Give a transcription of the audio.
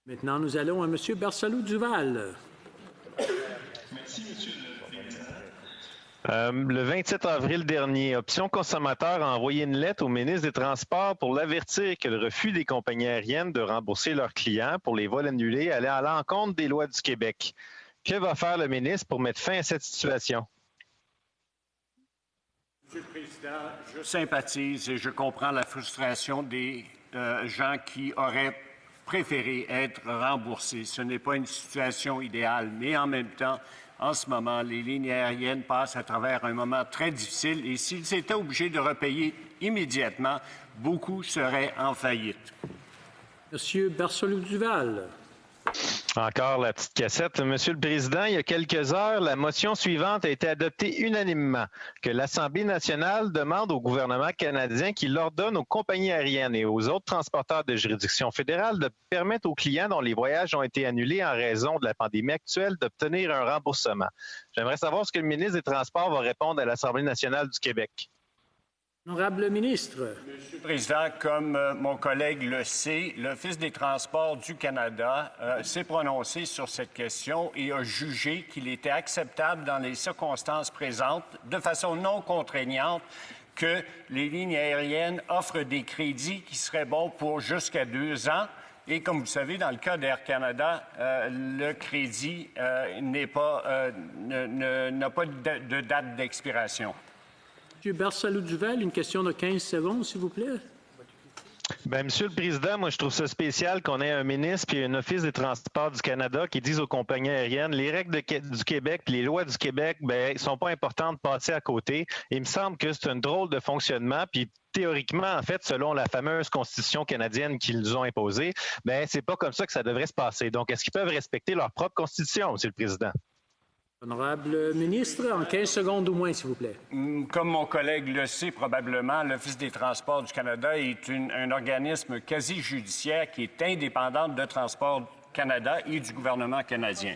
Maintenant, nous allons à M. Bersalou-Duval. Merci, Monsieur le Président. Le 27 avril dernier, Option Consommateur a envoyé une lettre au ministre des Transports pour l'avertir que le refus des compagnies aériennes de rembourser leurs clients pour les vols annulés allait à l'encontre des lois du Québec. Que va faire le ministre pour mettre fin à cette situation? Monsieur le Président, je sympathise et je comprends la frustration des gens qui auraient préféré être remboursés. Ce n'est pas une situation idéale, mais en même temps, en ce moment, les lignes aériennes passent à travers un moment très difficile et s'ils étaient obligés de repayer immédiatement, beaucoup seraient en faillite. Monsieur Bersalou-Duval. Encore la petite cassette. Monsieur le Président, il y a quelques heures, la motion suivante a été adoptée unanimement, que l'Assemblée nationale demande au gouvernement canadien qu'il ordonne aux compagnies aériennes et aux autres transporteurs de juridiction fédérale de permettre aux clients dont les voyages ont été annulés en raison de la pandémie actuelle d'obtenir un remboursement. J'aimerais savoir ce que le ministre des Transports va répondre à l'Assemblée nationale du Québec. Honorable ministre. Monsieur le Président, comme mon collègue le sait, l'Office des transports du Canada s'est prononcé sur cette question et a jugé qu'il était acceptable dans les circonstances présentes, de façon non contraignante, que les lignes aériennes offrent des crédits qui seraient bons pour jusqu'à 2 ans. Et comme vous savez, dans le cas d'Air Canada, le crédit n'a pas de date d'expiration. M. Bersalou-Duval, une question de 15 secondes, s'il vous plaît. Bien, Monsieur le Président, moi, je trouve ça spécial qu'on ait un ministre et un Office des transports du Canada qui disent aux compagnies aériennes les règles du Québec et les lois du Québec, bien, sont pas importantes de passer à côté. Il me semble que c'est un drôle de fonctionnement. Puis, théoriquement, en fait, selon la fameuse Constitution canadienne qu'ils nous ont imposée, bien, c'est pas comme ça que ça devrait se passer. Donc, est-ce qu'ils peuvent respecter leur propre Constitution, Monsieur le Président? Honorable ministre, en 15 secondes au moins, s'il vous plaît. Comme mon collègue le sait probablement, l'Office des transports du Canada est un organisme quasi-judiciaire qui est indépendant de Transport Canada et du gouvernement canadien.